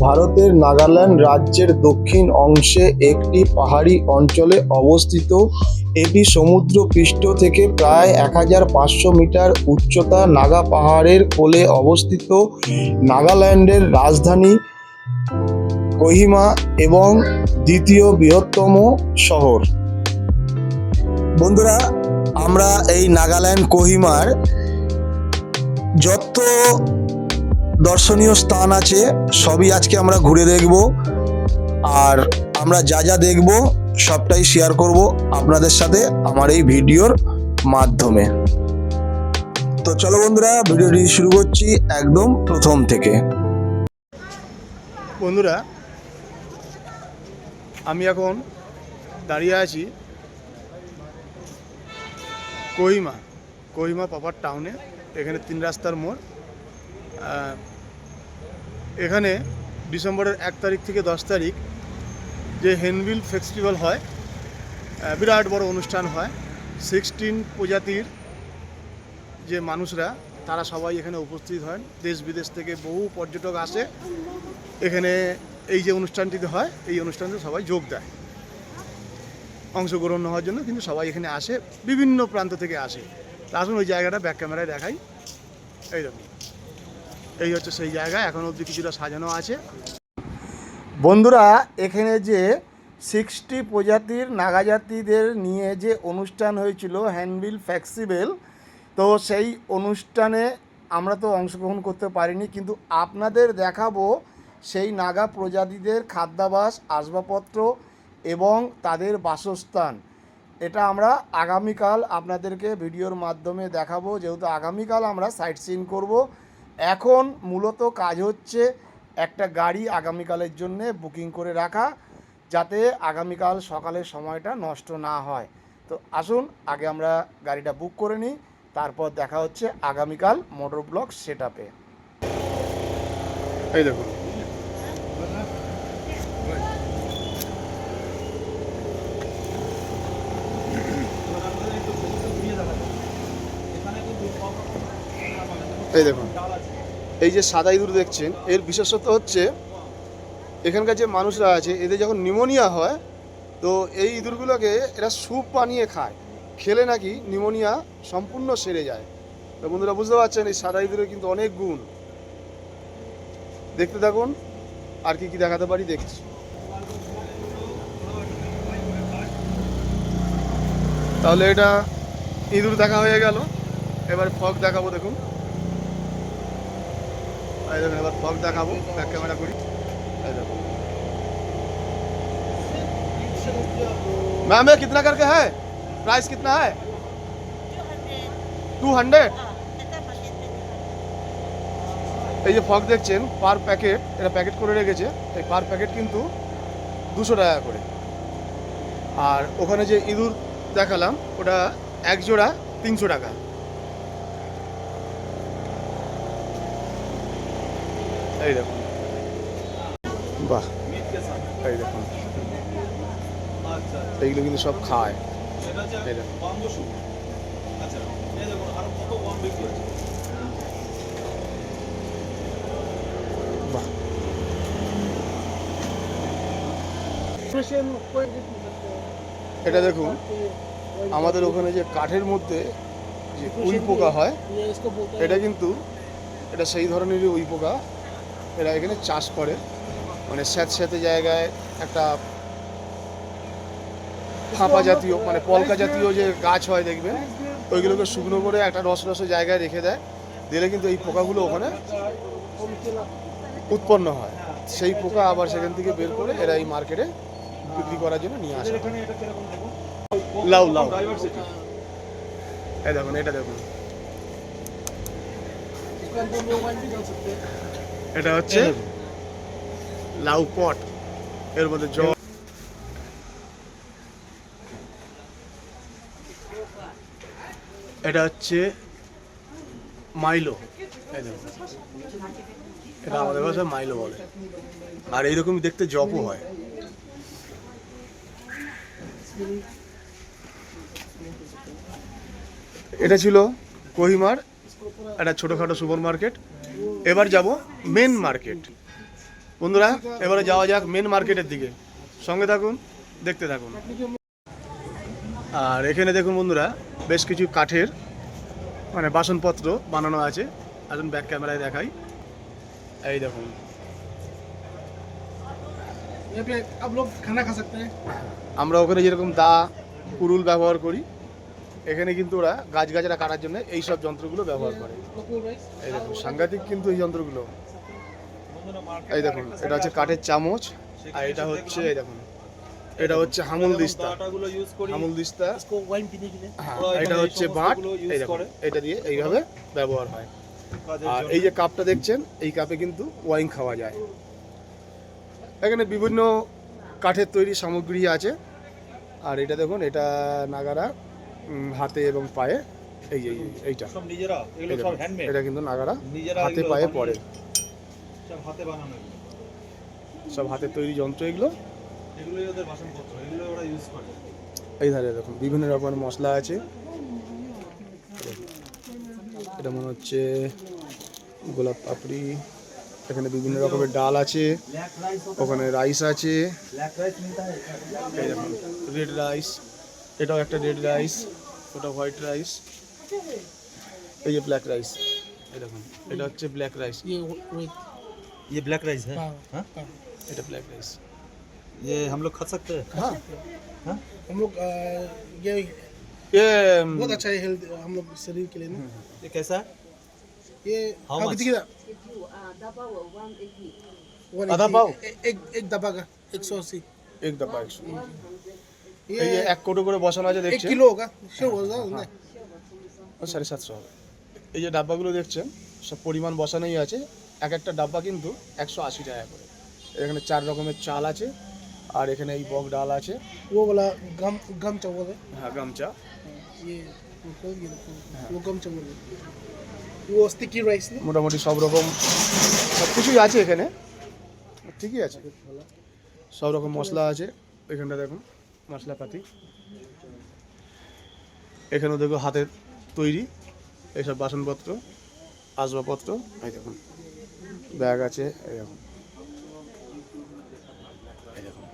ভারতের নাগাল্যান্ড রাজ্যের দক্ষিণ অংশে একটি পাহাড়ি অঞ্চলে অবস্থিত। এটি সমুদ্রপৃষ্ঠ থেকে প্রায় 1500 মিটার উচ্চতা নাগা পাহাড়ের কোলে অবস্থিত। নাগাল্যান্ডের রাজধানী কোহিমা এবং দ্বিতীয় বৃহত্তম শহর। বন্ধুরা, আমরা এই নাগাল্যান্ড কোহিমার যত দর্শনীয় স্থান আছে সবই আজকে আমরা ঘুরে দেখব, আর আমরা যা যা দেখব সবটাই শেয়ার করব আপনাদের সাথে আমার এই ভিডিওর মাধ্যমে। তো চলো বন্ধুরা, ভিডিওটি শুরু করছি একদম প্রথম থেকে। বন্ধুরা, আমি এখন দাঁড়িয়ে আছি কোহিমা প্রপার টাউনে। এখানে 3 রাস্তার মোড়। এখানে ডিসেম্বরের 1 তারিখ থেকে 10 তারিখ যে হর্নবিল ফেস্টিভ্যাল হয়, বিরাট বড় অনুষ্ঠান হয়। 16 প্রজাতির যে মানুষরা তারা সবাই এখানে উপস্থিত হন। দেশ বিদেশ থেকে বহু পর্যটক আসে এখানে। এই যে অনুষ্ঠানটিতে হয়, এই অনুষ্ঠানটিতে সবাই যোগ দেয় অংশগ্রহণ হওয়ার জন্য, কিন্তু সবাই এখানে আসে, বিভিন্ন প্রান্ত থেকে আসে। তা আসুন ওই জায়গাটা ব্যাক ক্যামেরায় দেখাই। এই দেখুন, এই হচ্ছে সেই জায়গা। এখন অবধি কিছুটা সাজানো আছে। বন্ধুরা, এখানে যে 60 প্রজাতির নাগা জাতিদের নিয়ে যে অনুষ্ঠান হয়েছিল হর্নবিল ফেস্টিভ্যাল, তো সেই অনুষ্ঠানে আমরা তো অংশগ্রহণ করতে পারিনি, কিন্তু আপনাদের দেখাবো সেই নাগা প্রজাতিদের খাদ্যাভ্যাস, আসবাবপত্র এবং তাদের বাসস্থান। এটা আমরা আগামীকাল আপনাদেরকে ভিডিওর মাধ্যমে দেখাবো, যেহেতু আগামীকাল আমরা সাইট সিইং করব। এখন মূলত কাজ হচ্ছে একটা গাড়ি আগামীকালের জন্যে বুকিং করে রাখা, যাতে আগামীকাল সকালের সময়টা নষ্ট না হয়। তো আসুন আগে আমরা গাড়িটা বুক করে নিই, তারপর দেখা হচ্ছে আগামীকাল মোটর ব্লগ সেট আপে। এই দেখুন, এই দেখুন, এই যে সাদা ইঁদুর দেখছেন, এর বিশেষত্ব হচ্ছে এখানকার যে মানুষরা আছে এদের যখন নিউমোনিয়া হয়, তো এই ইঁদুরগুলোকে এরা স্যুপ বানিয়ে খায়, খেলে নাকি নিউমোনিয়া সম্পূর্ণ সেরে যায়। তো বন্ধুরা বুঝতে পারছেন, এই সাদা ইঁদুরের কিন্তু অনেক গুণ। দেখতে থাকুন আর কি কি দেখাতে পারি দেখছি। তাহলে এটা ইঁদুর দেখা হয়ে গেল, এবার ফগ দেখাবো। দেখুন, দেখুন এবার ফগ দেখাবো, ব্যাক ক্যামেরা করি। मैम ये कितना करके है? प्राइस कितना है? 200। এই যে ফগ দেখছেন, পার প্যাকেট এরা প্যাকেট করে রেখেছে। এই পার প্যাকেট কিন্তু 200 টাকা করে। আর ওখানে যে ইঁদুর দেখালাম ওটা এক জোড়া 300 টাকা। এই দেখুন, বাহ, এই দেখুন, এইগুলো কিন্তু সব খায়। এই দেখুন, বাহ। এটা দেখুন, আমাদের ওখানে যে কাঠের মধ্যে যে উই পোকা হয়, এটা কিন্তু এটা সেই ধরনেরই উই পোকা। এরা এখানে চাষ করে, মানে স্যাঁতস্যাঁতে জায়গায় একটা ফাঁপা জাতীয়, মানে পলকা জাতীয় যে গাছ হয় দেখবেন, ওইগুলোকে শুকনো করে একটা রসে জায়গায় রেখে দেয়, দিলে কিন্তু এই পোকাগুলো ওখানে উৎপন্ন হয়। সেই পোকা আবার সেখান থেকে বের করে এরা এই মার্কেটে বিক্রি করার জন্য নিয়ে আসে। লাউ লাউ, এই দেখুন, এটা দেখুন, এটা হচ্ছে লাউ পট, এর মধ্যে জল। এটা হচ্ছে মাইলো, এটা আমাদের ভাষায় মাইলো বলে। আর এইরকমই দেখতে জপও হয়। এটা ছিল কোহিমার একটা ছোটোখাটো সুপার মার্কেট। এবার যাব মেন মার্কেট। বন্ধুরা এবারে যাওয়া যাক মেন মার্কেটের দিকে, সঙ্গে থাকুন, দেখতে থাকুন। আর এখানে দেখুন বন্ধুরা বেশ কিছু কাঠের মানে বাসনপত্র বানানো আছে। আসুন ব্যাক ক্যামেরায় দেখাই। এই দেখুন, यहाँ पे आप लोग खाना खा सकते हैं। আমরা ওখানে যেরকম দা কুরুল ব্যবহার করি, এখানে কিন্তু ওরা গাছগাছরা কাটার জন্য এই সব যন্ত্রগুলো ব্যবহার করে। এই দেখুন সাংঘাতিক কিন্তু এই যন্ত্রগুলো। এই দেখুন এটা হচ্ছে কাঠের চামচ, আর এটা হচ্ছে এই দেখুন এটা হচ্ছে হামুল দিস্তা। হামুল দিস্তা, হ্যাঁ, এটা হচ্ছে বাঁট। এই দেখুন এটা দিয়ে এইভাবে ব্যবহার হয়। আর এই যে কাপটা দেখছেন, এই কাপে কিন্তু ওয়াইন খাওয়া যায়। এখানে বিভিন্ন কাঠের তৈরি সামগ্রী আছে। আর এটা দেখুন, এটা নাগারা হাতে এবং পায়ে, এই যে এইটা সব নিজেরা, এগুলো এই সব দেখুন, হ্যান্ডমেড, এটা কিন্তু নাগারা নিজেরা হাতে এগুলো পায়ে বানিয়ে, পড়ে, সব হাতে বানানো, সব হাতের তৈরি যন্ত্র এগুলো। এগুলোই ওদের বাসনপত্র, এগুলো ওরা ইউজ করে। এই ধারে দেখুন বিভিন্ন রকমের মশলা আছে। এটা মনে হচ্ছে গোলাপ পাপড়ি। এখানে বিভিন্ন রকমের ডাল আছে, ওখানে রাইস আছে। ব্ল্যাক রাইস মিলতা है, এই দেখুন রেড রাইস, এটাও একটা রেড রাইস, ওটা হোয়াইট রাইস। এই যে ব্ল্যাক রাইস, এই দেখুন এটা হচ্ছে ব্ল্যাক রাইস, ये wait, ये ब्लैक राइस है। हाँ, हाँ? हाँ। এটা ব্ল্যাক রাইস। ये हम लोग खा सकते हैं। হ্যাঁ हाँ? हम लोग ये ये बहुत अच्छा है हेल्थ हम लोग शरीर के लिए ना। ये कैसा है? ये How हाँ, much? कितनी का? आधा पाव? एक दबा का 180। एक डब्बा 100। ये এই যে এক কোটো করে বসানো আছে 1 দেখছেন, किलो होगा श्योर होगा ना। 750 হবে। এই যে ডাব্বাগুলো দেখছেন সব পরিমাণ বসানোই আছে। এক একটা ডাব্বা কিন্তু 180 টাকা করে। এখানে 4 রকমের চাল আছে, আর এখানে এই বক ডাল আছে। वो वाला गम गम चावल है। হ্যাঁ গামচা। ये वो गम चावल है। वो स्टिकी राइस ना। মোটামুটি সব রকম সব কিছুই আছে এখানে, ঠিকই আছে। সব রকম মশলা আছে এখানটা দেখুন, মশলাপাতি। এখানেও দেখো হাতের তৈরি এইসব বাসনপত্র, আসবাবপত্র। এই দেখুন ব্যাগ আছে, এই দেখুন, এই দেখুন।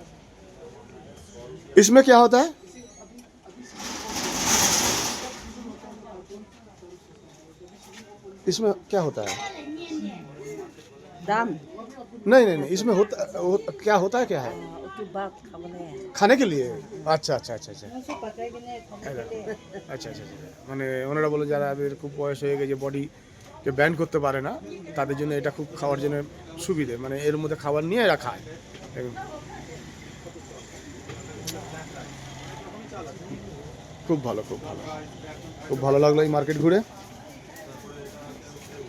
इसमें क्या होता है? इसमें क्या होता है? दाम नहीं नहीं नहीं, इसमें क्या होता है, क्या है? একটু ভাত খাবলে खाने के लिए? अच्छा अच्छा अच्छा अच्छा মাছ পাকাই কিনে খাবলে আচ্ছা আচ্ছা আচ্ছা। মানে ওনারা বলে যাদের খুব বয়স হয়ে গেছে, বডিকে ব্যান্ড করতে পারে না, তাদের জন্য এটা খুব খাওয়ার জন্য সুবিধে। মানে এর মধ্যে খাবার নিয়ে এরা খায়। দেখুন। খুব ভালো, খুব ভালো, খুব ভালো লাগলো এই মার্কেট ঘুরে।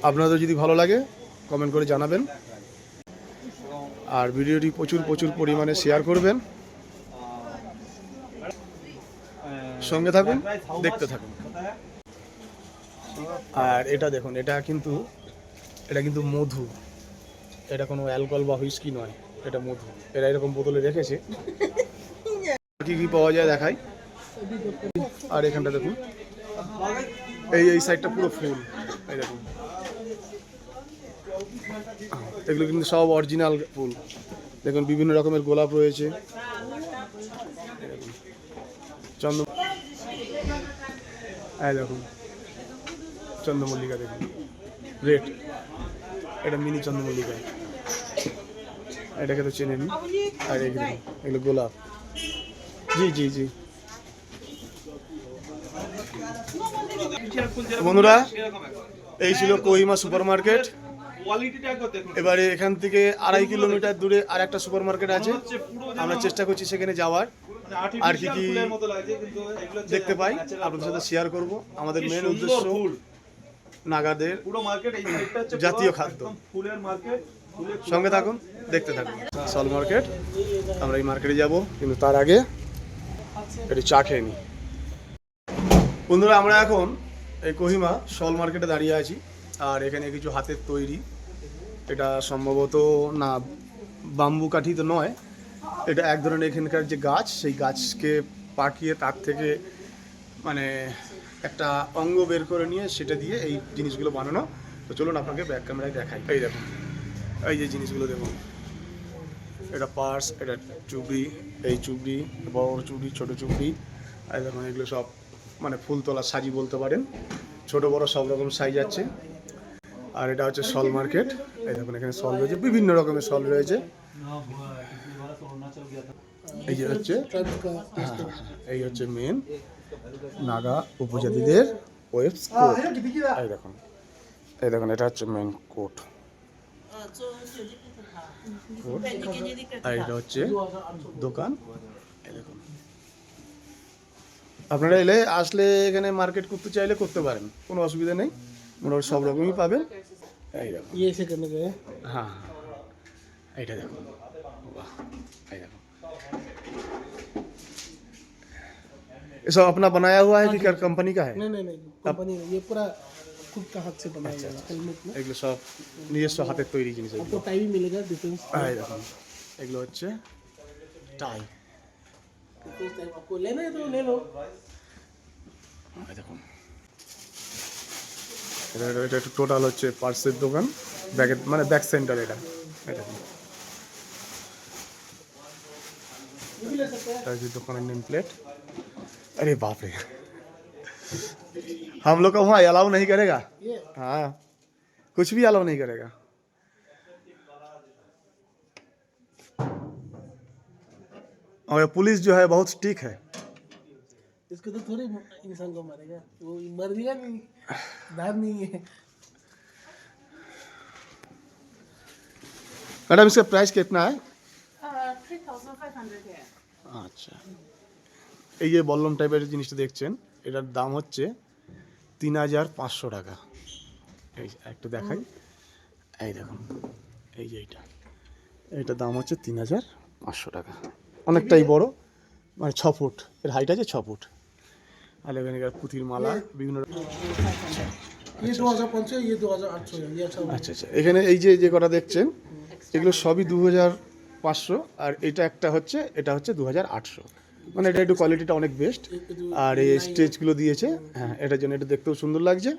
আপনাদের যদি ভালো লাগে কমেন্ট করে জানাবেন, আর ভিডিওটি প্রচুর প্রচুর পরিমাণে শেয়ার করবেন। সঙ্গে থাকুন, দেখতে থাকুন। আর এটা দেখুন, এটা কিন্তু মধু। এটা কোনো অ্যালকোহল বা হুইস্কি নয়, এটা মধু। এরা এরকম বোতলে রেখেছে। কি কি পাওয়া যায় দেখাই। আর এখানটা দেখুন, এই সাইডটা পুরো ফুল। এই দেখুন, এগুলো কিন্তু সব অরিজিনাল ফুল। দেখুন বিভিন্ন রকমের গোলাপ রয়েছে। চন্দ্র, এই দেখুন চন্দ্রমল্লিকা, দেখুন রেড, এটা মিনি চন্দ্রমল্লিকা, এটাকে তো চেনেনি। আর এগুলো গোলাপ। জি জি জি। বন্ধুরা এই ছিল কোহিমা সুপার মার্কেট। এবারে এখান থেকে 2.5 কিলোমিটার দূরে আর একটা সুপার মার্কেট আছে, আমরা চেষ্টা করছি সেখানে যাওয়ার। আর কি কি দেখতে পাই আপনাদের সাথে শেয়ার করব। আমাদের মেন উদ্দেশ্য নাগাদের জাতীয় খাদ্য। সঙ্গে থাকুন, দেখতে থাকুন। সল মার্কেট, আমরা এই মার্কেটে যাব, কিন্তু তার আগে একটু চা খেয়ে নিই। বন্ধুরা আমরা এখন এই কোহিমা সল মার্কেটে দাঁড়িয়ে আছি। আর এখানে কিছু হাতের তৈরি, এটা সম্ভবত না বাম্বু কাঠি তো নয়, এটা এক ধরনের এখানকার যে গাছ, সেই গাছকে পাকিয়ে তার থেকে মানে একটা অঙ্গ বের করে নিয়ে সেটা দিয়ে এই জিনিসগুলো বানানো। তো চলুন আপনাকে ব্যাক ক্যামেরায় দেখাই। এই দেখুন, এই যে জিনিসগুলো দেখুন, এটা পার্স, এটা চুবড়ি, এই চুবড়ি, বড় বড় চুবড়ি, ছোটো চুবড়ি, আর দেখুন এগুলো সব মানে ফুল তোলা সাজি বলতে পারেন, ছোট বড় সব রকম সাইজ আছে। আর এটা হচ্ছে শল মার্কেট, এই দেখুন এখানে শল রয়েছে, বিভিন্ন রকমের শল রয়েছে। এই যে হচ্ছে এই হচ্ছে মেন নাগা উপজাতিদের ওয়েবস কোট। এই দেখুন এটা হচ্ছে মেন কোট, আর এটা হচ্ছে দোকান। এই দেখুন আপনারা আসলে এখানে মার্কেট করতে চাইলে করতে পারেন, কোনো অসুবিধা নেই, মোটামুটি সব রকমই পাবেন। এই দেখুন ये से करने गए হ্যাঁ এইটা দেখুন, বাহ, এই দেখুন ये सब अपना बनाया हुआ है कि क्या कंपनी का है? नहीं कंपनी ये पूरा खुद का हाथ से बनाया हुआ है हेलमेट में এগুলো সব নিজস্ব হাতের তৈরি জিনিস आपको এগুলো। टाई भी मिलेगा डिफेंस এই দেখুন এগুলো হচ্ছে টাই। टाइप आपको लेना है तो ले लो এই দেখুন এটা একটু টোটাল হচ্ছে পার্সের দোকান, ব্যাগের মানে ব্যাক সেন্টার এটা। এই দেখুন ये भी ले सकते हैं এটা হচ্ছে দোকানের নেম প্লেট। अरे बाप रे, हम लोग का वहाँ अलाउ नहीं करेगा? ये हाँ कुछ भी अलाउ नहीं करेगा। और ये पुलिस जो है बहुत स्ट्रिक है। इसको तो थोड़ी इंसान को मारेगा वो मर गया नहीं दाद नहीं है मैडम इसका प्राइस कितना है? 3,500 है। আচ্ছা, এই যে বল্লম টাইপের জিনিসটা দেখছেন, এটার দাম হচ্ছে 3,500 টাকা। এই একটু দেখাই, এই দেখুন এই যে এইটার দাম হচ্ছে 3,500 টাকা। অনেকটাই বড়, মানে 6 ফুট এর হাইট আছে, 6 ফুট। আর এখানে পুঁথির মালা বিভিন্ন ये 2,500 ये 2,800 है ये अच्छा আচ্ছা আচ্ছা, এখানে এই যে কটা দেখছেন এগুলো সবই 2,500, আর এটা একটা হচ্ছে, এটা হচ্ছে 2,800। মানে এটা একটু কোয়ালিটিটা অনেক বেস্ট। আর এই স্টেজগুলো দিয়েছে, হ্যাঁ এটার জন্য এটা দেখতেও সুন্দর লাগছে,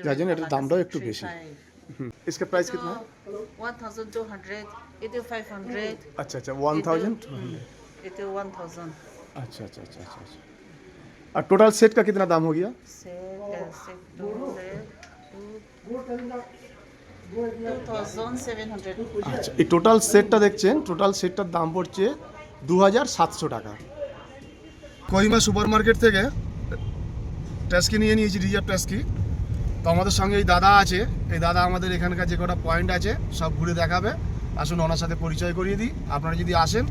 যার জন্য এটার দামটাও একটু বেশি। इसका प्राइस कितना है? 1,200, it is 500, अच्छा अच्छा 1,000। it is 1,000. अच्छा अच्छा अच्छा अच्छा अच्छा। और टोटल सेट का कितना दाम हो गया? Set 2,700. আচ্ছা, এই টোটাল সেটটা দেখছেন, টোটাল সেটটার দাম পড়ছে 2,700 টাকা। কোহিমা সুপার মার্কেট থেকে ট্যাস্কি নিয়ে নিয়েছি, রিজার্ভ ট্যাস্কি। তো আমাদের সঙ্গে এই দাদা আছে, এই দাদা আমাদের এখানকার যে কটা পয়েন্ট আছে সব ঘুরে দেখাবে। আসুন ওনার সাথে পরিচয় করিয়ে দিই। আপনারা যদি আসেন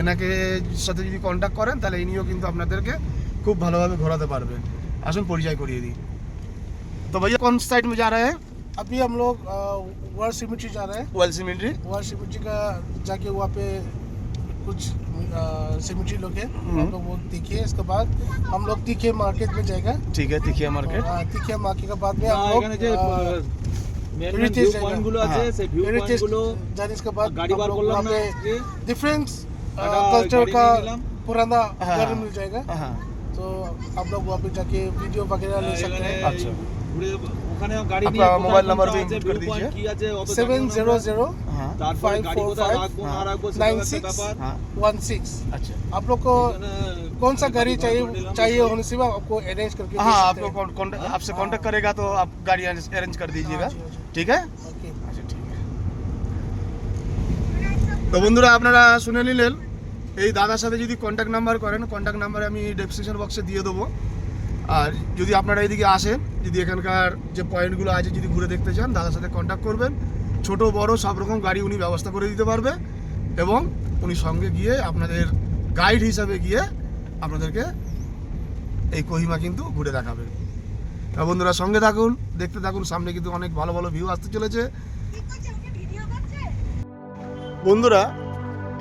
এনাকে সাথে যদি কন্ট্যাক্ট করেন তাহলে ইনিও কিন্তু আপনাদেরকে খুব ভালোভাবে ঘোরাতে পারবেন। আসুন পরিচয় করিয়ে দিই। তো ভাইয়া কোন সাইড में जा रहे हैं? अभी हम लोग वर्ल्ड सिमेट्री जा रहे हैं वेल सिमेट्री। वर्ल्ड सिमेट्री का जाके वहाँ पे कुछ सिमेट्री लोग हैं हम लोग वो दिखे इसके बाद हम लोग तीखे मार्केट में जाएगा ठीक है, তিখিয়া মার্কেট। तीखे मार्केट के बाद में हम लोग ভিউ পয়েন্ট গুলো আছে, সেই ভিউ পয়েন্ট हेरिटेज গুলো जाने के बाद गाड़ी हम बार लोग করলাম वहाँ না पे আজকে। डिफरेंट একটা कल्चर গাড়ি का নিয়ে নিলাম। पुराना हाँ। घर मिल जाएगा हाँ तो आप लोग वहाँ पे जाके वीडियो वगैरह ले सकते हैं अच्छा। ঘুরে ওখানে গাড়ি आपका নিয়ে मोबाइल नंबर भी আছে, input ভিউ कर পয়েন্ট दीजिए। কি আছে অত 700 हाँ তারপরে গাড়ি কোথায় রাখবো না রাখবো সেটা একটা 96 ব্যাপার। हाँ 16 अच्छा। आप लोग को মানে कौन सा गाड़ी चाहिए होने से आपको अरेंज करके दे हाँ सकते आपको हैं। आपसे कांटेक्ट करेगा तो आप गाड़ी अरेंज कर दीजिएगा, ठीक है? ओके আচ্ছা ঠিক আছে। তো বন্ধুরা আপনারা শুনে নিলেন, এই দাদার সাথে যদি কন্ট্যাক্ট নাম্বার করেন, কন্ট্যাক্ট নাম্বার আমি ডেসক্রিপশন বক্সে দিয়ে দেবো। আর যদি আপনারা এইদিকে আসেন, যদি এখানকার যে পয়েন্টগুলো আছে যদি ঘুরে দেখতে চান, দাদার সাথে কন্ট্যাক্ট করবেন। ছোট বড় সব রকম গাড়ি উনি ব্যবস্থা করে দিতে পারবে, এবং উনি সঙ্গে গিয়ে আপনাদের গাইড হিসাবে গিয়ে আপনাদেরকে এই কোহিমা কিন্তু ঘুরে দেখাবে। তা বন্ধুরা সঙ্গে থাকুন, দেখতে থাকুন, সামনে কিন্তু অনেক ভালো ভালো ভিউ আসতে চলেছে। বন্ধুরা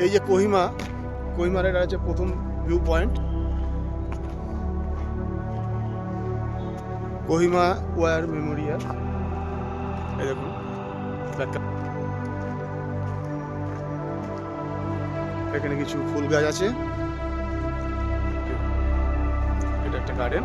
এই যে কোহিমার এটা হচ্ছে প্রথম view point, Kohima war memorial. এই দেখুন এখানে কিছু ফুল গাছ আছে, এটা একটা গার্ডেন।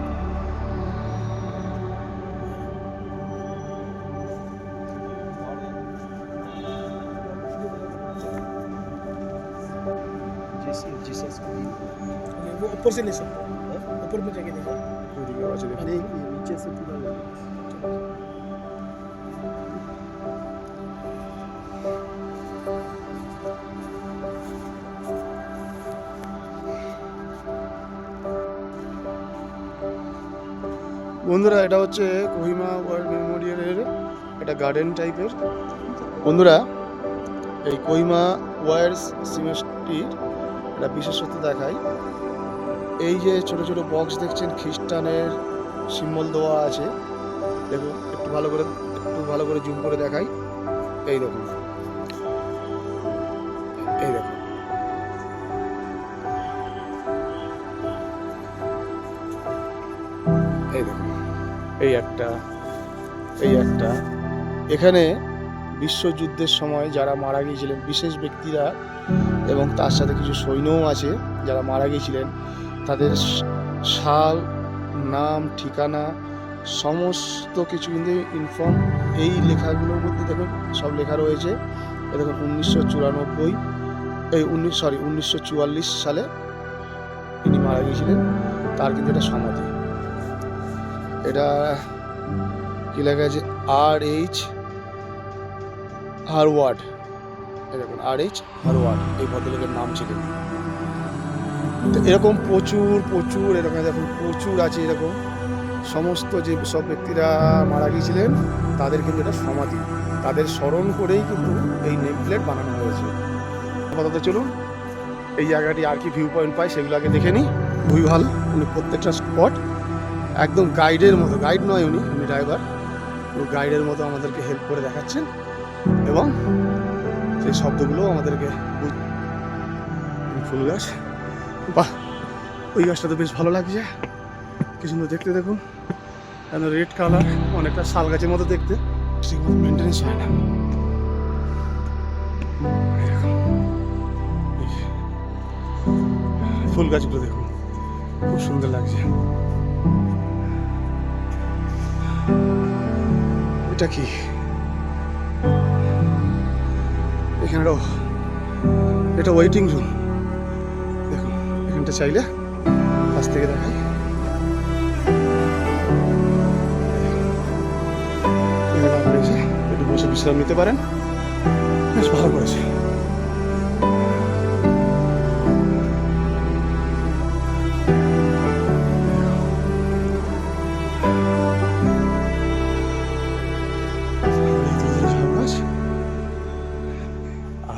वो ऊपर से ले सकते हो, ऊपर में जाके देखो। ওইদিকে আছে দেখুন। বন্ধুরা এটা হচ্ছে কোহিমা ওয়ার মেমোরিয়ালের একটা গার্ডেন টাইপের। বন্ধুরা এই কোহিমা ওয়ার সিমেট্রির একটা বিশেষত্ব দেখায়। এই যে ছোট ছোট বক্স দেখছেন খ্রিস্টানের সিম্বল দেওয়া আছে, দেখুন একটু ভালো করে জুম করে দেখাই। এই দেখুন, এই দেখুন, এই দেখুন, এই একটা এখানে বিশ্বযুদ্ধের সময় যারা মারা গিয়েছিলেন বিশেষ ব্যক্তিরা এবং তার সাথে কিছু সৈন্যও আছে যারা মারা গিয়েছিলেন, তাদের সাল, নাম, ঠিকানা সমস্ত কিছু কিন্তু ইনফর্ম এই লেখাগুলোর মধ্যে দেখুন সব লেখা রয়েছে। এই দেখুন 1944 সালে তিনি মারা গিয়েছিলেন, তার কিন্তু এটা সমাধি। এটা কি লেখা আছে? R.H. হারওয়ার্ড। এই দেখুন R.H. হারওয়ার্ড এই ভদ্রলোকের নাম ছিলেন। তো এরকম প্রচুর এরকম দেখুন প্রচুর আছে। এরকম সমস্ত যে সব ব্যক্তিরা মারা গিয়েছিলেন তাদের কিন্তু এটা সমাধি, তাদের স্মরণ করেই কিন্তু এই নেম প্লেট বানানো হয়েছে। আপাতত চলুন এই জায়গাটি আর কি ভিউ পয়েন্ট পাই সেগুলো আগে দেখে নিই। খুবই ভালো, উনি প্রত্যেকটা স্পট একদম গাইডের মতো, গাইড নয় উনি ড্রাইভার, পুরো গাইডের মতো আমাদেরকে হেল্প করে দেখাচ্ছেন এবং সেই শব্দগুলো আমাদেরকে। ফুল গাছ, বাহ ওই গাছটা তো বেশ ভালো লাগছে, কি সুন্দর দেখতে। দেখুন রেড কালার, অনেকটা শাল গাছের মতো দেখতে, ঠিকমতো মেনটেন্স হয় না। ফুল গাছগুলো দেখুন খুব সুন্দর লাগছে। এটা কি? এখানে এটা ওয়েটিং রুম। দেখুন এখানটা চাইলে কাছ থেকে দেখাই। একটু বসে বিশ্রাম নিতে পারেন, বেশ ভালো করেছে।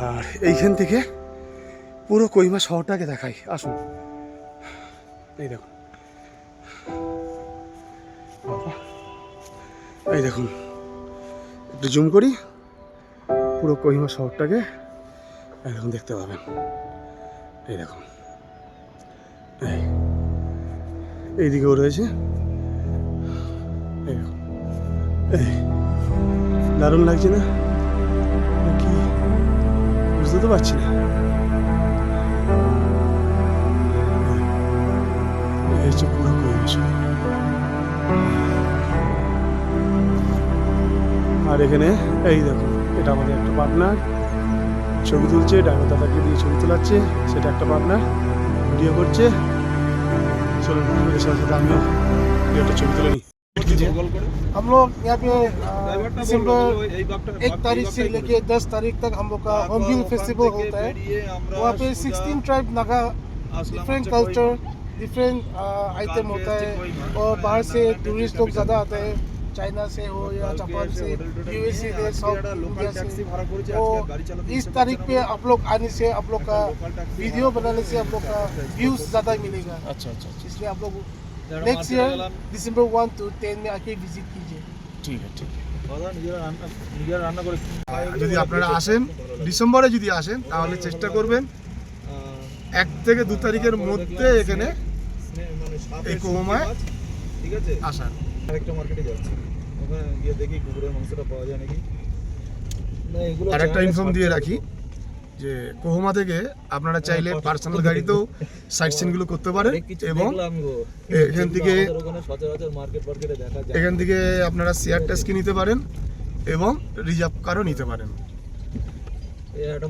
আর এইখান থেকে পুরো কোহিমা শহরটাকে দেখাই, আসুন। এই দেখুন, এই দেখুন একটু জুম করি, পুরো কোহিমা শহরটাকে একদম দেখতে পাবেন। এই দেখুন এইদিকেও রয়েছে। এই দেখুন, এই দারুণ লাগছে না? কি বুঝতে তো পারছি না। এই হচ্ছে পুরো কোহিমা শহর। আর এখানে এই দেখুন, এটা আমাদের একটা পার্টনার ছবি তুলছে, ড্রাইভার দাদাকে দিয়ে ছবি তোলাচ্ছে, সেটা একটা পার্টনার ভিডিও করছে। চলুন এর সাথে সাথে আমিও একটা ছবি তুলে নিই। हम लोग यहाँ पे दिसंबर 1 तारीख से लेके 10 तारीख तक हम लोग का होमबिल फेस्टिवल होता है। वहाँ पे 16 tribe Naga, different culture, different item होता है और बाहर से टूरिस्ट लोग ज़्यादा आते हैं, चाइना से हो या जापान से, यूएसए से, साउथ इंडिया से। तो इस तारीख पे आप लोग आने से आप लोग का वीडियो बनाने से आप लोग का व्यूज़ ज़्यादा मिलेगा। अच्छा अच्छा, इसलिए आप लोग नेक्स्ट ईयर दिसंबर 1 to 10 में आके विजिट कीजिए। ঠিক আছে ঠিক আছে। নিজের রান্না করে যদি আপনারা আসেন ডিসেম্বরে যদি আসেন তাহলে চেষ্টা করবেন 1 থেকে 2 তারিখের মধ্যে এখানে এই কোহিমায় ঠিক আছে আসার। আরেকটা মার্কেটে যাচ্ছি, ওখানে গিয়ে দেখি কুকুরের মাংসটা পাওয়া যায় নাকি। না এগুলো আর একটা ইনফর্ম দিয়ে রাখি যে কোহিমা থেকে আপনারা চাইলে পার্সোনাল গাড়িতেও সাইট সিনগুলো করতে পারেন এবং এখান থেকে ওখানে সচরাচর মার্কেটে দেখা যায়। এখান থেকে আপনারা শেয়ার ট্যাক্সি নিতে পারেন এবং রিজার্ভ কারও নিতে পারেন।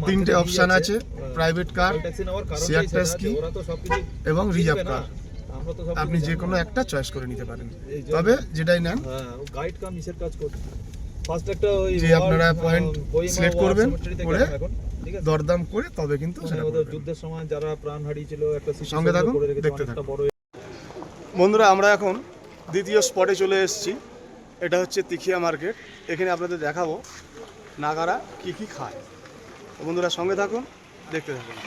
তিনটে অপশান আছে, প্রাইভেট কার, শেয়ার ট্যাক্সি এবং রিজার্ভ কার। আপনি যে কোনো একটা চয়েস করে নিতে পারেন, তবে যেটাই নেন গাইড কাম ইসের কাজ করতে ফার্স্ট একটা ওই যে আপনারা পয়েন্ট সিলেক্ট করবেন, করে এখন ঠিক আছে দরদাম করে তবে কিন্তু সেটা ওদের করবেন। যুদ্ধের সময় যারা প্রাণ হারিয়েছিল একটা সঙ্গে থাকুন, দেখতে একটা থাকুন। বড় বন্ধুরা, আমরা এখন দ্বিতীয় স্পটে চলে এসেছি। এটা হচ্ছে তিখিয়া মার্কেট। এখানে আপনাদের দেখাবো নাগারা কি কি খায়। তো বন্ধুরা সঙ্গে থাকুন, দেখতে থাকুন।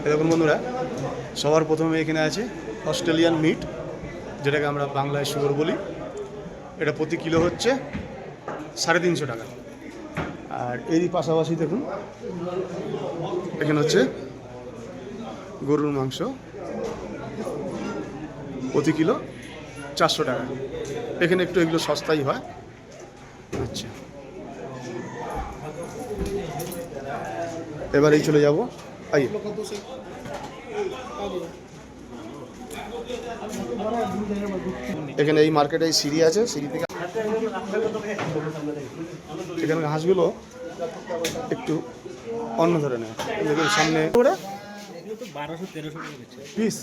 এই দেখুন বন্ধুরা, সবার প্রথমে এখানে আছে অস্ট্রেলিয়ান মিট, যেটাকে আমরা বাংলায় শুয়োর বলি। এটা প্রতি কিলো হচ্ছে 350 টাকা। আর এরই পাশাপাশি দেখুন এখানে হচ্ছে গরুর মাংস, প্রতি কিলো 400 টাকা। এখানে একটু এগুলো সস্তাই হয়। আচ্ছা, এবার এই চলে যাবো। আইয়ে এখানে এই মার্কেটে এই সিঁড়ি আছে, সিঁড়ি থেকে এখানে হাঁসগুলো একটু অন্য ধরনের। দেখুন সামনে পিস,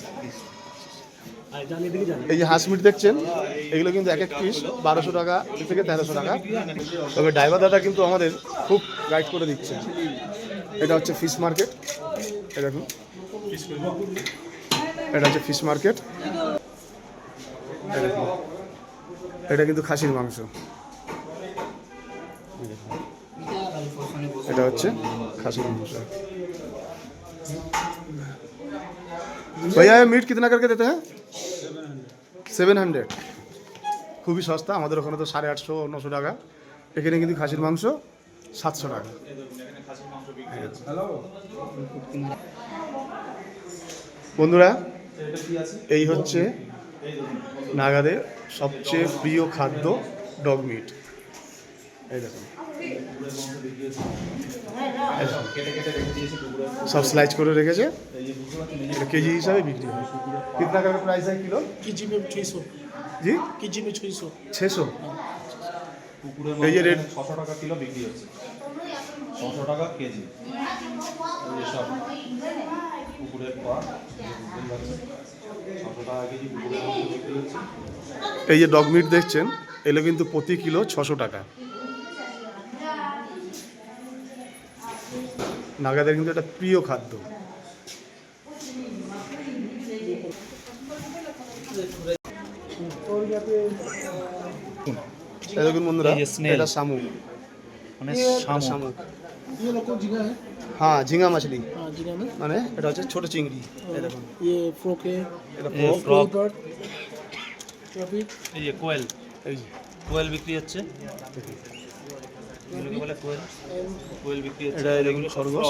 এই যে হাঁস মিট দেখছেন, এগুলো কিন্তু এক এক পিস 1200 টাকা থেকে 1300 টাকা। তবে ড্রাইভার দাদা কিন্তু আমাদের খুব গাইড করে দিচ্ছে। এটা হচ্ছে ফিশ মার্কেট, এই দেখুন এটা হচ্ছে ফিশ মার্কেট। এই দেখুন, এটা কিন্তু খাসির মাংস। এটা হচ্ছে খাসির মাংস। भैया ये मीट कितना करके देते हैं? 700। খুবই সস্তা। আমাদের ওখানে তো 850-900 টাকা। এখানে কিন্তু খাসির মাংস 700 টাকা। বন্ধুরা, এই হচ্ছে নাগাদের সবচেয়ে প্রিয় খাদ্য ডগ মিট। এই দেখুন, সব স্লাইস করে রেখেছে। এটা কেজি হিসাবে বিক্রি হয়। कितना का प्राइस है किलो? केजी में 600 जी केजी में 600 600। পুকুরের এই যে রেট 600 টাকা কিলো বিক্রি হচ্ছে 600 টাকা কেজি এই সব পুকুরের পা 600 টাকা কেজি পুকুরের মধ্যে বিক্রি হচ্ছে এই যে ডগ মিট দেখছেন, এগুলো কিন্তু প্রতি কিলো 600 টাকা। নাগাদের কিন্তু এটা প্রিয় খাদ্য। এই দেখুন বন্ধুরা, এটা শামুক, মানে শামুক। ये लोग को झींगा है হ্যাঁ, ঝিঙা মাছলি, हाँ झींगा ना মানে এটা হচ্ছে ছোট চিংড়ি। এই দেখুন, ये फ्रॉक है এটা फ्रॉक बर्ड कभी এই যে কোয়েল এই যে কোয়েল বিক্রি হচ্ছে এগুলোকে বলে কোয়েল কোয়েল বিক্রি হচ্ছে এটা দেখুন খরগোশ।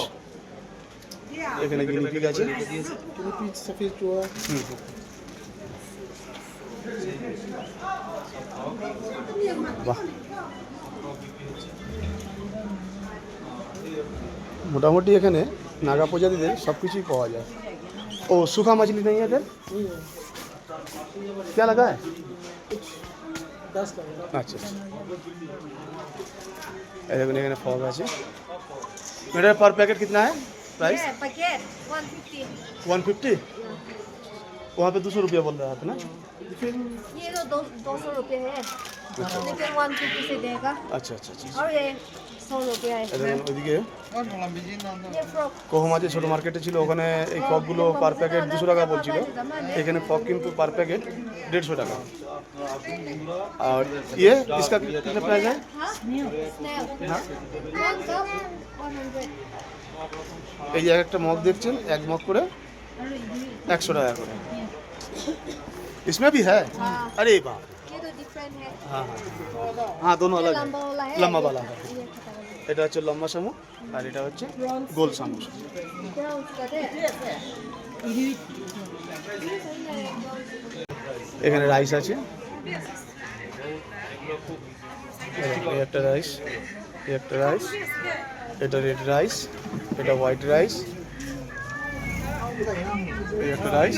এখানে গিনিপিগ আছে। गिनी सफेद चूहा বাহ, মোটামুটি এখানে নাগা প্রজাতিদের সব কিছুই পাওয়া যায়। ও सूखा मछली नहीं है इधर? क्या लगा है? 10 लगा আচ্ছা আচ্ছা, এই দেখুন এখানে ফগ আছে। मेरा पर पैकेट कितना है प्राइस? पैकेट 150 150। वहाँ पे 200 रुपया बोल रहा था ना? ये तो 200 रुपये है लेकिन 150 से देगा अच्छा अच्छा अच्छा। और ये 100 रुपये है এই দেখুন ওইদিকে ये फ्रॉक কোহো মাঝে ছোটো মার্কেটে ছিল, ওখানে এই ফগগুলো পার প্যাকেট 200 টাকা বলছিল। এখানে ফগ কিন্তু পার প্যাকেট 150 টাকা। और ये इसका कितना प्राइस है? स्नैप 1 कप 100 এই যে একটা মগ দেখছেন, এক মগ করে 100 টাকা করে। इसमें भी है? अरे वाह, ये तो डिफरेंट है हाँ हाँ हाँ, दोनों ये अलग लंबा है। वाला है लंबा वाला है। ये छोटा वाला এটা হচ্ছে লম্বা শামুক, আর এটা হচ্ছে গোল শামুক। क्या उसका दे এখানে রাইস আছে, এই একটা রাইস, এই একটা রাইস, এটা রেড রাইস, এটা হোয়াইট রাইস, এই একটা রাইস।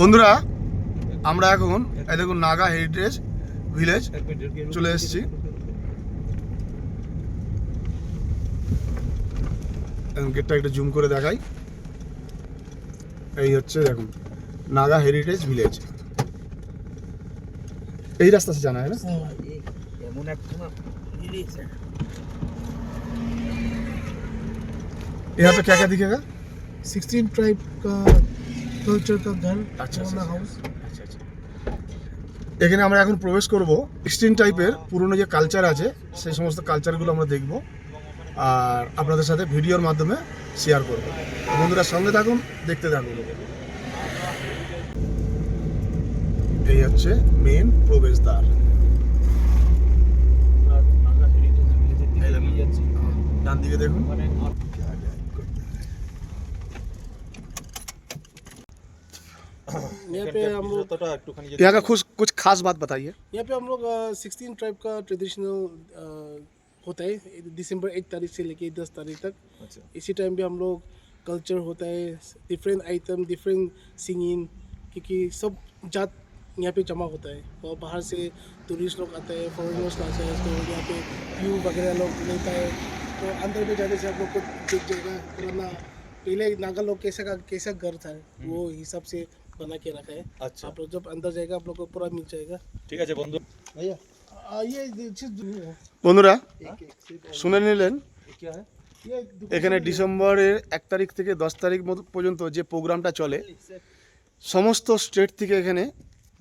বন্ধুরা, আমরা এখন এই দেখুন নাগা হেরিটেজ ভিলেজ চলে এসেছি। গেটটা একটু জুম করে দেখাই। এই হচ্ছে দেখুন নাগা হেরিটেজ ভিলেজ। এই রাস্তা से जाना है ना? यहाँ पे क्या क्या दिखेगा? 16 ट्राइब का कल्चर का घर, अच्छा, पुराना अच्छा। हाउस। আচ্ছা আচ্ছা, এখানে আমরা এখন প্রবেশ করব। স্টিন টাইপের পুরনো যে কালচার আছে সেই সমস্ত কালচারগুলো আমরা দেখব আর আপনাদের সাথে ভিডিওর মাধ্যমে শেয়ার করব। বন্ধুরা সঙ্গে থাকুন, দেখতে থাকুন। এই হচ্ছে মেন প্রবেশদ্বার। ডান দিকে দেখুন। यहाँ पे हम लोग यहाँ का कुछ खास बात बताइए। यहाँ पे हम लोग 16 ट्राइब का ट्रेडिशनल होता है, दिसंबर 1 तारीख से लेके 10 तारीख तक। इसी टाइम पे हम लोग कल्चर होता है, डिफरेंट आइटम, डिफरेंट सिंगिंग, क्योंकि सब जात यहाँ पे जमा होता है और बाहर से टूरिस्ट लोग आते हैं, फॉरेनर्स आते हैं, तो यहाँ पे व्यू वगैरह लोग लेता है। तो अंदर में जाने से आप लोग को देख जाएगा पुराना पहले नागा लोग कैसा घर था वो हिसाब से बना के रखा है। अच्छा। आप लोग जब अंदर जाएगा आप लोग को पूरा मिल जाएगा। ঠিক আছে বন্ধু। भैया ये चीज বন্ধুরা শুনে নিলেন क्या है? ये এখানে ডিসেম্বরের 1 তারিখ থেকে 10 তারিখ পর্যন্ত যে প্রোগ্রামটা চলে, সমস্ত স্টেট থেকে এখানে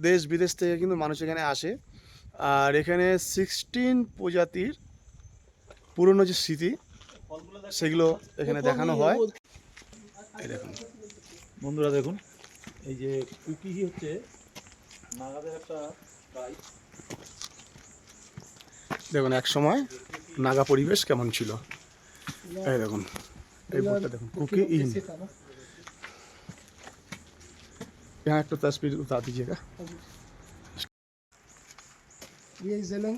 দেশ বিদেশ থেকে কিন্তু মানুষ এখানে আসে। আর এখানে 16 প্রজাতির পুরনো যে স্মৃতি সেগুলো এখানে দেখানো হয়। এই দেখুন বন্ধুরা দেখুন, এই যে কুকি হচ্ছে নাগাদের একটা ট্রাইব। দেখুন এক সময় নাগা পরিবেশ কেমন ছিল। এই দেখুন এই বোর্ডটা দেখুন, कुकी इन। यहाँ एक तो तस्वीर उतार दीजिएगा। ये जेलंग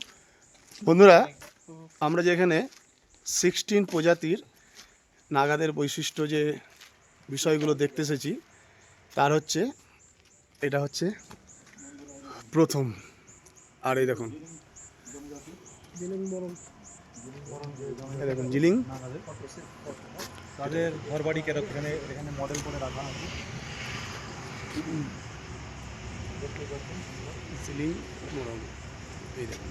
বন্ধুরা আমরা যেখানে 16 প্রজাতির নাগাদের বৈশিষ্ট্য যে বিষয়গুলো দেখতে এসেছি তার হচ্ছে এটা হচ্ছে প্রথম। আর এই দেখুন जेलंग मोरम এই দেখুন জিলিং। তাদের ঘর বাড়ি কেরকম এখানে এখানে মডেল করে রাখা আছে। জিলিং মোরং। এই দেখুন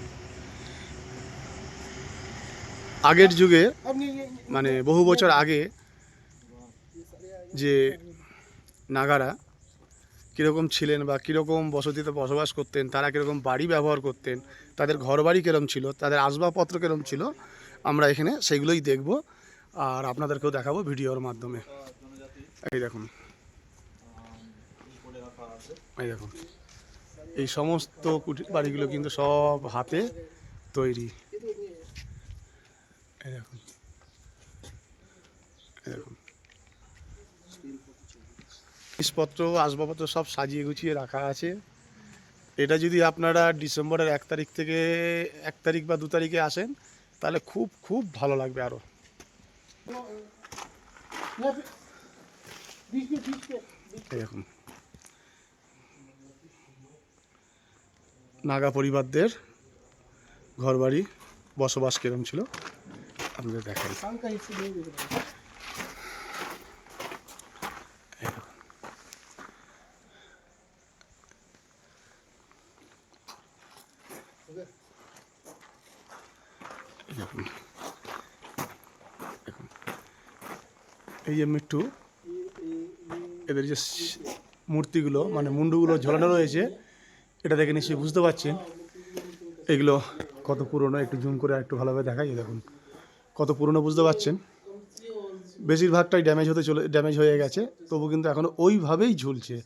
আগের যুগে अब ये মানে বহু বছর আগে যে নাগারা কীরকম ছিলেন বা কীরকম বসতিতে বসবাস করতেন, তারা কীরকম বাড়ি ব্যবহার করতেন, তাদের ঘরবাড়ি কীরকম ছিল, তাদের আসবাবপত্র কীরকম ছিল, আমরা এখানে সেইগুলোই দেখব আর আপনাদেরকেও দেখাবো ভিডিওর মাধ্যমে। এই দেখুন এই দেখুন এই সমস্ত কুটির বাড়িগুলো কিন্তু সব হাতে তৈরি। এই দেখুন এই দেখুন জিনিসপত্র আসবাবপত্র সব সাজিয়ে গুছিয়ে রাখা আছে। এটা যদি আপনারা ডিসেম্বরের 1 তারিখ থেকে 1 তারিখ বা 2 তারিখে আসেন তাহলে খুব খুব ভালো লাগবে আরও। यहाँ पे बीच पे এই দেখুন নাগা পরিবারদের ঘরবাড়ি বসবাস কিরম ছিল আপনাদের দেখাই। शाम का हिस्से नहीं देख रहा है। দেখুন দেখুন এই যে মিট্টু এদের যে মূর্তিগুলো মানে মুন্ডুগুলো ঝোলানো রয়েছে এটা দেখে নিশ্চয়ই বুঝতে পারছেন এগুলো কত পুরনো। একটু জুম করে একটু ভালোভাবে দেখাই। দেখুন কত পুরনো বুঝতে পারছেন। বেশিরভাগটাই ড্যামেজ হয়ে গেছে, তবু কিন্তু এখনও ওইভাবেই ঝুলছে।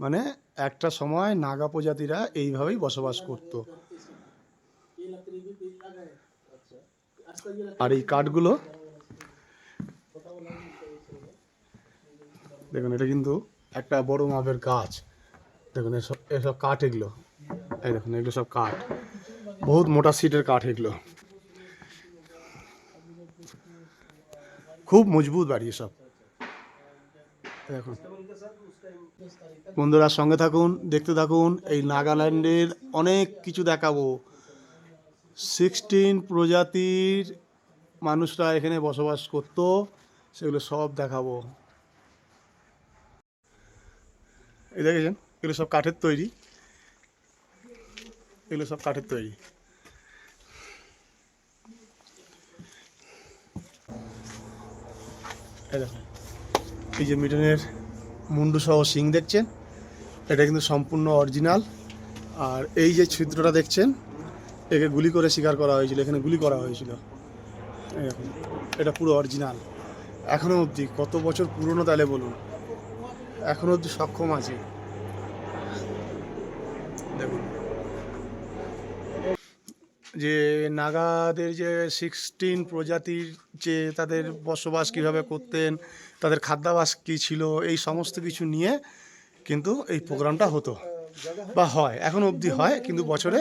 মানে একটা সময় নাগা প্রজাতিরা এইভাবেই বসবাস করত। আর এই কাঠগুলো দেখুন এটা কিন্তু একটা বড় মাপের গাছ। দেখুন এসব কাঠ, এগুলো এই দেখুন এগুলো সব কাঠ, বহুত মোটা সিটের কাঠ, এগুলো খুব মজবুত বাড়ি সব। দেখুন বন্ধুরা সঙ্গে থাকুন, দেখতে থাকুন। এই নাগাল্যান্ডের অনেক কিছু দেখাবো। 16 প্রজাতির মানুষরা এখানে বসবাস করত, সেগুলো সব দেখাবো। এই দেখেছেন, এগুলো সব কাঠের তৈরি, এগুলো সব কাঠের তৈরি। এই দেখুন, এই যে মিটনের মুন্ডু সহ শিং দেখছেন, এটা কিন্তু সম্পূর্ণ অরিজিনাল। আর এই যে ছিদ্রটা দেখছেন, একে গুলি করে শিকার করা হয়েছিল, এখানে গুলি করা হয়েছিল। এই দেখুন, এটা পুরো অরিজিনাল। এখনও অবধি কত বছর পুরনো তাহলে বলুন, এখনও অবধি সক্ষম আছে। দেখুন, যে নাগাদের যে 16 প্রজাতির যে তাদের বসবাস কীভাবে করতেন, তাদের খাদ্যাভ্যাস কী ছিল, এই সমস্ত কিছু নিয়ে কিন্তু এই প্রোগ্রামটা হতো বা হয়, এখনও অবধি হয়। কিন্তু বছরে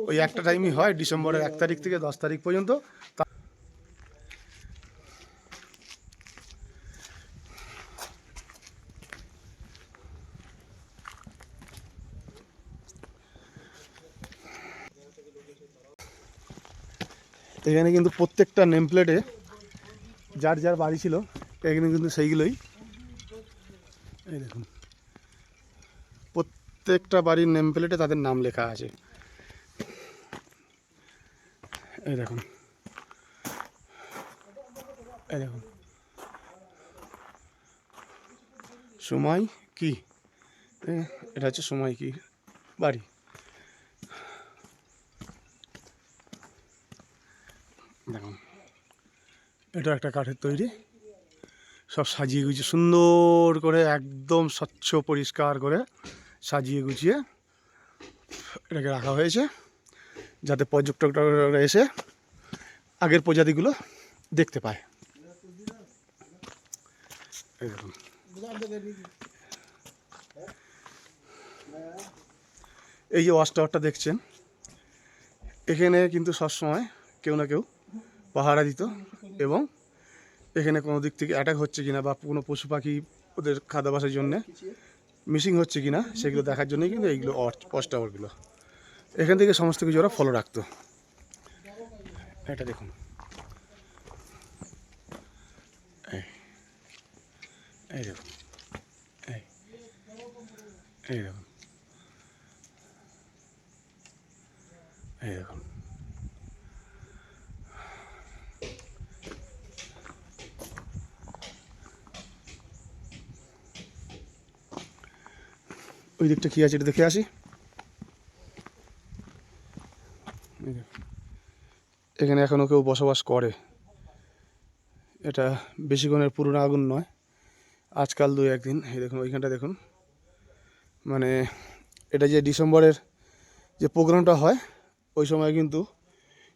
ওই একটা টাইমই হয়, ডিসেম্বরের 1 তারিখ থেকে 10 তারিখ পর্যন্ত। এখানে কিন্তু প্রত্যেকটা নেম প্লেটে যার যার বাড়ি ছিল এখানে কিন্তু সেইগুলোই, এই দেখুন, প্রত্যেকটা বাড়ির নেম প্লেটে তাদের নাম লেখা আছে। এই দেখুন, এই দেখুন, সময় কি, এটা হচ্ছে সময় কি বাড়ি। দেখুন, এটা একটা কাঠের তৈরি, সব সাজিয়ে গুছিয়ে সুন্দর করে একদম স্বচ্ছ পরিষ্কার করে সাজিয়ে গুছিয়ে এটাকে রাখা হয়েছে, যাতে পর্যটকরা এসে আগের প্রজাতিগুলো দেখতে পায়। এই দেখুন, এই যে ওয়াচ টাওয়ারটা দেখছেন, এখানে কিন্তু সবসময় কেউ না কেউ পাহারা দিত, এবং এখানে কোনো দিক থেকে অ্যাটাক হচ্ছে কিনা বা কোনো পশু পাখি ওদের খাদ্যাভ্যাসের জন্যে মিসিং হচ্ছে কিনা সেগুলো দেখার জন্যই কিন্তু এইগুলো ওয়াচ টাওয়ারগুলো, এখান থেকে সমস্ত কিছু ওরা ফলো রাখতো। এটা দেখুন, এই দেখুন, এই দেখুন, এই দেখুন, ওই দিকটা কী আছে এটা দেখে আসি। এখানে এখনও কেউ বসবাস করে, এটা বেশিক্ষণের পুরনো আগুন নয়, আজকাল 2-1 দিন। এই দেখুন, ওইখানটা দেখুন, মানে এটা যে ডিসেম্বরের যে প্রোগ্রামটা হয় ওই সময় কিন্তু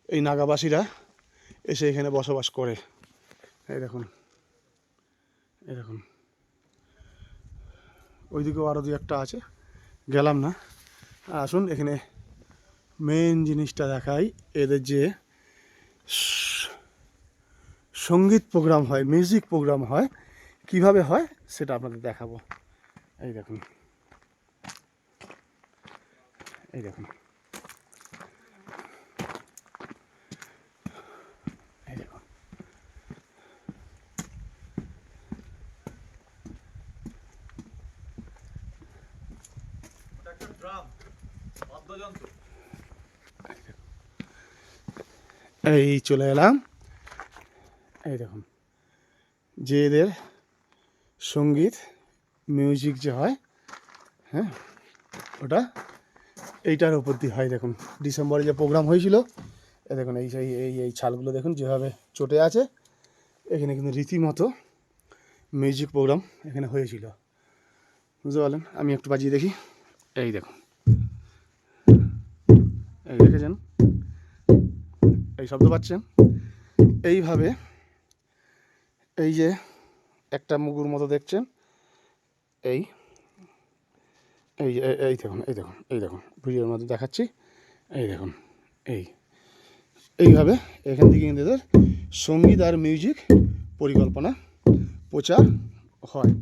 এই নাগাবাসীরা এসে এখানে বসবাস করে। এই দেখুন, এই দেখুন, ওইদিকেও আরও 2-1টা আছে, গেলাম না। আসুন এখানে মেন জিনিসটা দেখাই, এদের যে সঙ্গীত প্রোগ্রাম হয়, মিউজিক প্রোগ্রাম হয়, কিভাবে হয় সেটা আপনাদের দেখাবো। এই দেখুন, এই দেখুন, এই দেখুন, এই চলে এলাম। এই দেখুন, যে এদের সঙ্গীত মিউজিক যে হয়, হ্যাঁ, ওটা এইটার উপর দিয়ে হয়। দেখুন, ডিসেম্বরে যে প্রোগ্রাম হয়েছিল, এই দেখুন, এই সেই এই ছালগুলো দেখুন যেভাবে চটে আছে, এখানে কিন্তু রীতিমতো মিউজিক প্রোগ্রাম এখানে হয়েছিল, বুঝতে পারলেন। আমি একটু বাজিয়ে দেখি, এই দেখুন, এই দেখেছেন, এই শব্দ পাচ্ছেন, এইভাবে এই যে একটা মুগুর মতো দেখছেন, এই এই এই দেখুন, এই দেখুন, এই দেখুন, ভিডিওর মধ্যে দেখাচ্ছি, এই দেখুন, এইভাবে এখান থেকে কিন্তু এদের সঙ্গীত আর মিউজিক পরিকল্পনা প্রচার হয়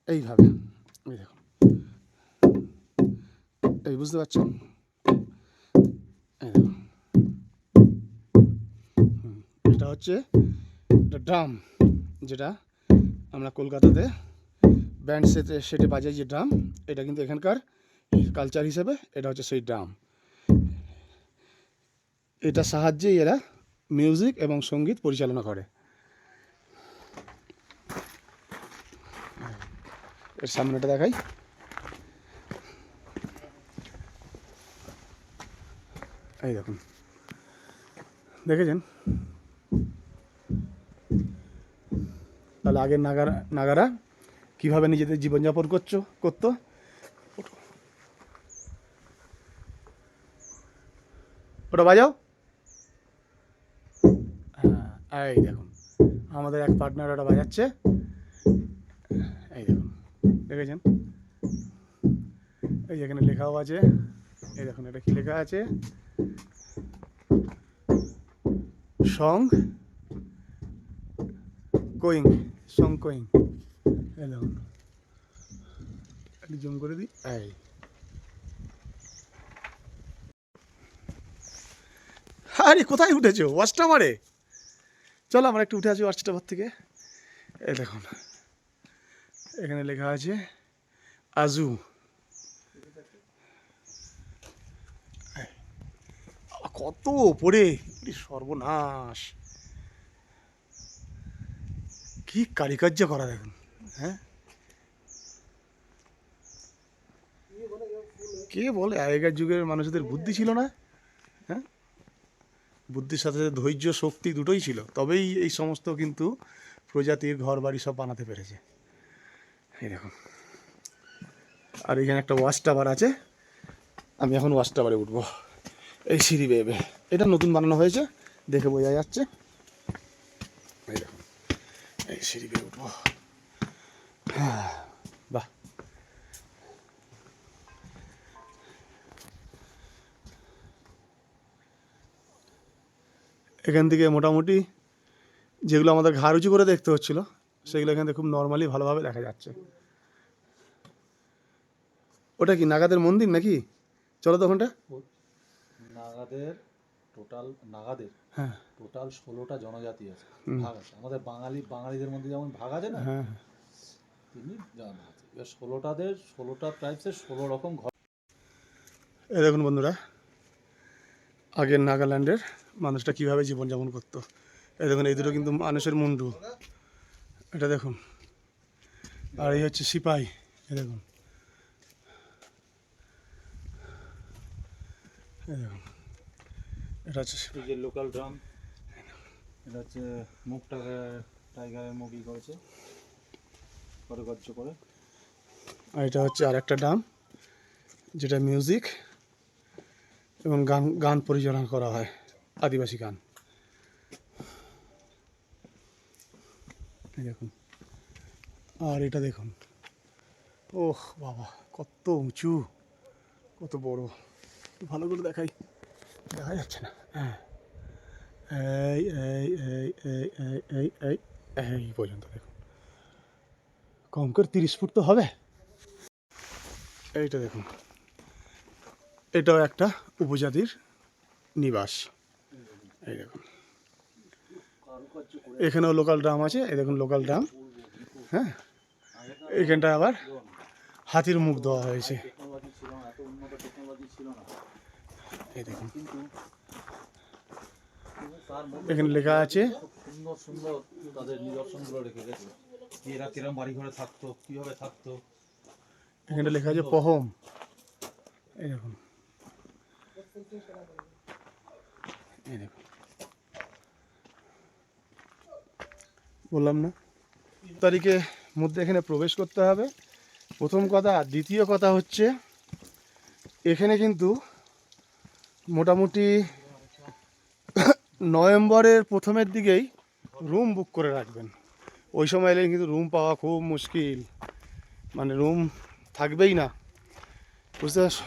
এইভাবে। এই দেখুন, এই বুঝতে পারছেন, এই দেখুন, এটা হচ্ছে একটা ড্রাম, যেটা আমরা কলকাতাতে ব্যান্ড সেটে বাজাই যে ড্রাম, এটা কিন্তু এখানকার কালচার হিসেবে এটা হচ্ছে সেই ড্রাম। এটা সাহায্যেই এরা মিউজিক এবং সঙ্গীত পরিচালনা করে। এর সামনেটা দেখাই। এই দেখুন, দেখেছেন? তাহলে আগের নাগারা কীভাবে নিজেদের জীবনযাপন করতো। ওটা বাজাও। হ্যাঁ, এই দেখুন আমাদের এক পার্টনার ওটা বাজাচ্ছে। এই দেখুন, দেখেছেন? এই যেখানে লেখাও আছে, এই দেখুন এটা কি লেখা আছে, সং কোয়িং। এই দেখুন, একটু জুম করে দিই। এই আরে কোথায় উঠেছো? ওয়াচ টাওয়ারে? চলো আমরা একটু উঠে আসি ওয়াচ টাওয়ার থেকে। এই দেখুন এখানে লেখা আছে আজু। কত ওপরে, সর্বনাশ! কি কারিকার্য করা দেখুন। হ্যাঁ, কে বলে আগেকার যুগের মানুষদের বুদ্ধি ছিল না? হ্যাঁ, বুদ্ধির সাথে সাথে ধৈর্য শক্তি দুটোই ছিল, তবেই এই সমস্ত কিন্তু প্রজাতির ঘর বাড়ি সব বানাতে পেরেছে। এই দেখুন, আর এখানে একটা ওয়াচ টাওয়ার আছে। আমি এখন ওয়াচ টাওয়ারে উঠবো এই সিঁড়ি বেয়ে বেয়ে। এটা নতুন বানানো হয়েছে, দেখে বোঝা যাচ্ছে। এই দেখুন, এই সিঁড়ি বেয়ে উঠবো। হ্যাঁ, বাহ! এখান থেকে মোটামুটি যেগুলো আমাদের ঘাড় উঁচু করে দেখতে হচ্ছিল, সেগুলো এখান থেকে খুব নর্মালি ভালোভাবে দেখা যাচ্ছে। ওটা কি নাগাদের মন্দির নাকি? চলো তো ওখানটা। নাগাদের হ্যাঁ 16টা জনজাতি আছে, ভাগ আছে। আমাদের বাঙালিদের মধ্যে যেমন ভাগ আছে না, হ্যাঁ, তিনি জনজাতি। এবার 16টা ট্রাইবসের 16 রকম ঘর। এই দেখুন বন্ধুরা, আগের নাগাল্যান্ডের মানুষটা কীভাবে জীবনযাপন করতো। এই দেখুন, এই দুটো কিন্তু মানুষের মুন্ডু, এটা দেখুন। আর এই হচ্ছে সিপাই, এই দেখুন। এই দেখুন, এটা হচ্ছে এই যে লোকাল ড্রাম, এটা হচ্ছে মুখটাকে টাইগারের মুখ করেছে কারুকার্য করে। আর এটা হচ্ছে আর একটা ড্রাম, যেটা মিউজিক এবং গান পরিচালনা করা হয়, আদিবাসী গান। এই দেখুন, আর এটা দেখুন, ওহ বাবা, কত উঁচু, কত বড়! ভালো করে দেখা যাচ্ছে না। হ্যাঁ, এই এই এই এই এই এই এই এই পর্যন্ত দেখুন, কম করে 30 ফুট তো হবে। এইটা দেখুন, এটাও একটা উপজাতির নিবাস। এই দেখুন, এখানেও লোকাল ড্রাম আছে। এই দেখুন লোকাল ড্রাম। হ্যাঁ, এখানটা আবার হাতির মুখ দেওয়া হয়েছে। টেকনোলজি ছিল না, এত উন্নত টেকনোলজি ছিল না। এই দেখুন, কিন্তু তার মধ্যে এখানে লেখা আছে খুব সুন্দর সুন্দর তাদের নিদর্শনগুলো রেখে গেছে। এরা কিরম বাড়ি ঘরে থাকতো, কিভাবে থাকতো। এখানে লেখা আছে পহম। এই দেখুন, এই দেখুন, বললাম না তারিখে মধ্যে এখানে প্রবেশ করতে হবে, প্রথম কথা। দ্বিতীয় কথা হচ্ছে, এখানে কিন্তু মোটামুটি নভেম্বরের প্রথমের দিকেই রুম বুক করে রাখবেন। ওই সময় এলে কিন্তু রুম পাওয়া খুব মুশকিল, মানে রুম থাকবেই না, বুঝতে পারছ?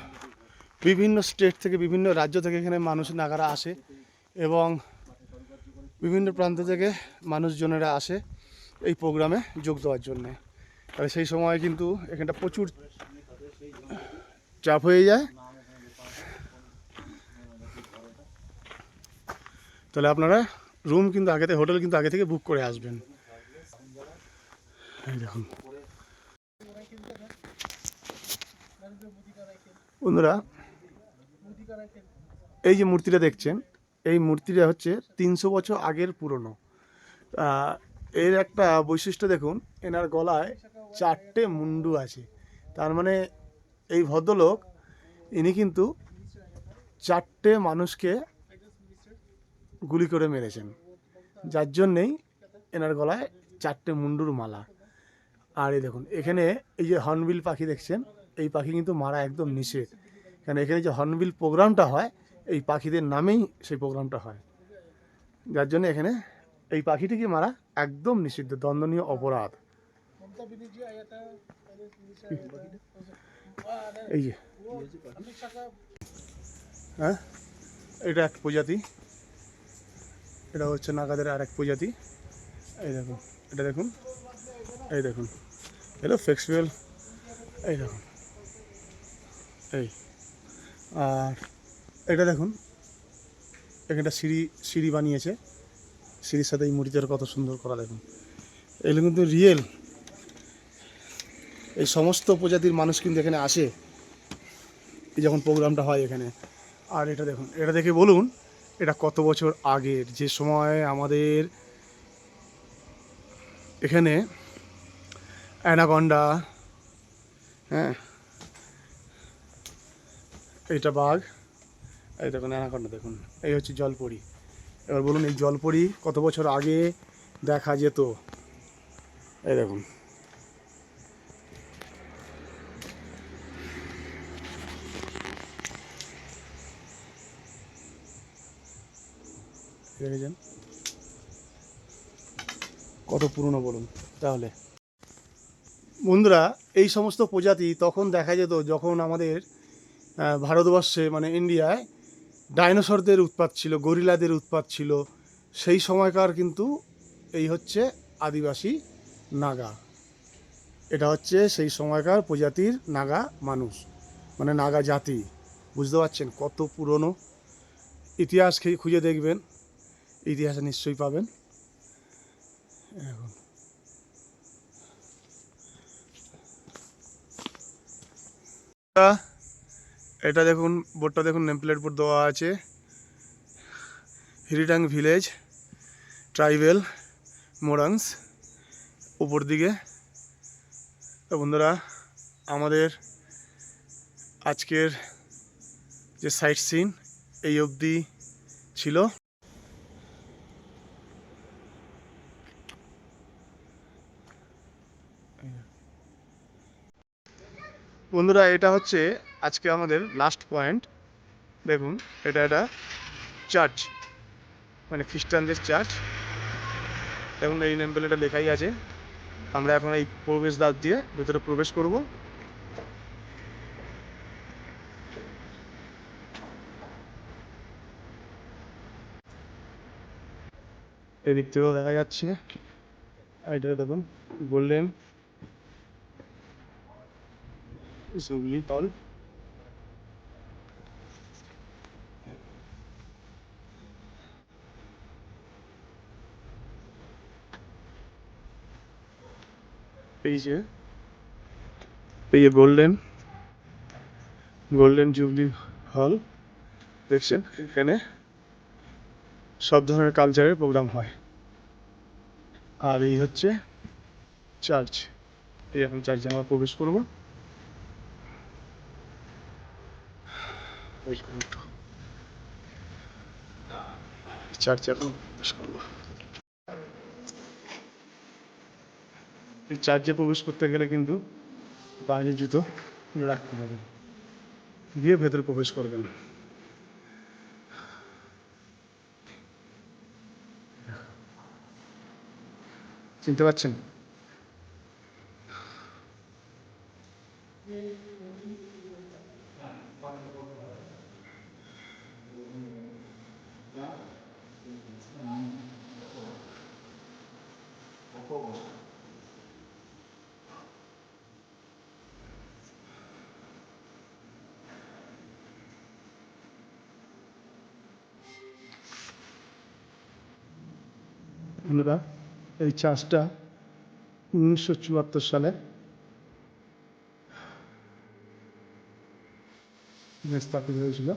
বিভিন্ন স্টেট থেকে, বিভিন্ন রাজ্য থেকে এখানে মানুষ নাগারা আসে, এবং বিভিন্ন প্রান্ত থেকে মানুষজনেরা আসে এই প্রোগ্রামে যোগ দেওয়ার জন্যে। তাহলে সেই সময় কিন্তু এখানটা প্রচুর চাপ হয়ে যায়। তাহলে আপনারা রুম কিন্তু হোটেল কিন্তু আগে থেকে বুক করে আসবেন। এই দেখুন বন্ধুরা, এই যে মূর্তিটা দেখছেন, এই মূর্তিটা হচ্ছে 300 বছর আগের পুরনো। এর একটা বৈশিষ্ট্য দেখুন, এনার গলায় 4টে মুন্ডু আছে। তার মানে এই ভদ্রলোক ইনি কিন্তু 4টে মানুষকে গুলি করে মেরেছেন, যার জন্যেই এনার গলায় 4টে মুন্ডুর মালা। আর এই দেখুন এখানে এই যে হর্নবিল পাখি দেখছেন, এই পাখি কিন্তু মারা একদম নিষেধ। কারণ এখানে যে হর্নবিল প্রোগ্রামটা হয়, এই পাখিদের নামেই সেই প্রোগ্রামটা হয়, যার জন্য এখানে এই পাখিটিকে মারা একদম নিষিদ্ধ, দণ্ডনীয় অপরাধ। এই যে হ্যাঁ, এটা এক প্রজাতি, এটা হচ্ছে নাগাদের আর এক প্রজাতি। এই দেখুন, এটা দেখুন, এই দেখুন, এটা ফ্লেক্সিবল। এই দেখুন, এই আর এটা দেখুন, এখানটা সিঁড়ি বানিয়েছে, সিঁড়ির সাথে এই মূর্তিটার কত সুন্দর করা দেখুন। এগুলো কিন্তু রিয়েল, এই সমস্ত প্রজাতির মানুষ কিন্তু এখানে আসে এই যখন প্রোগ্রামটা হয় এখানে। আর এটা দেখুন, এটা দেখে বলুন এটা কত বছর আগের, যে সময় আমাদের এখানে অ্যানাকন্ডা, হ্যাঁ এইটা বাঘ, এই দেখুন অ্যানাকন্ডা দেখুন, এই হচ্ছে জলপরি। এবার বলুন এই জলপরি কত বছর আগে দেখা যেত। এই দেখুন, দেখেছেন কত পুরনো বলুন তাহলে। বন্ধুরা, এই সমস্ত প্রজাতি তখন দেখা যেত যখন আমাদের ভারতবর্ষে মানে ইন্ডিয়ায় ডাইনোসরদের উৎপাত ছিল, গরিলাদের উৎপাত ছিল, সেই সময়কার কিন্তু এই হচ্ছে আদিবাসী নাগা। এটা হচ্ছে সেই সময়কার প্রজাতির নাগা মানুষ, মানে নাগা জাতি। বুঝতে পারছেন কত পুরনো? ইতিহাস খুঁজে দেখবেন, ইতিহাসে নিশ্চয়ই পাবেন। এখন এটা দেখুন, বোর্ডটা দেখুন, নেমপ্লেট বোর্ড দেওয়া আছে, হিরিটাং ভিলেজ ট্রাইবেল মোরাংস উপর দিকে। তো বন্ধুরা, আমাদের আজকের যে সাইট সিন এই অবধি ছিল। বন্ধুরা, এটা হচ্ছে আজকে আমাদের লাস্ট পয়েন্ট। দেখুন, এটা একটা চার্চ, মানে খ্রিস্টানদের চার্চ। দেখুন এই নেম প্লেটে লেখাই আছে। আমরা এখন এই প্রবেশদ্বার দিয়ে ভেতরে প্রবেশ করব। এদিক থেকেও দেখা যাচ্ছে, এটা দেখুন গোল্ডেন জুবলি তল। এই যে গোল্ডেন জুবলি হল দেখছেন, এখানে সব ধরনের কালচারের প্রোগ্রাম হয়। আর এই হচ্ছে চার্চ। এই এখন চার্চে আমরা প্রবেশ করব। চার্চে এখন প্রবেশ করব। এই চার্চে প্রবেশ করতে গেলে কিন্তু বাইরে জুতো রাখতে হবে, দিয়ে ভেতরে প্রবেশ করবেন। চিনতে পারছেন? বন্ধুরা, এই চার্চটা 1974 সালে স্থাপিত হয়েছিল।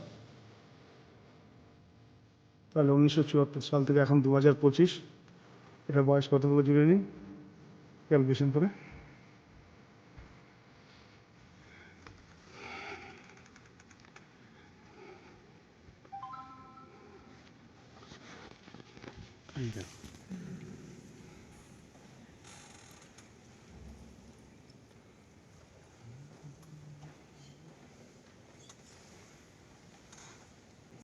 তাহলে 1974 সাল থেকে এখন 2025, এটা বয়স কত হলো জুড়ে নিই ক্যালকুলেশন করে। এই দেখো।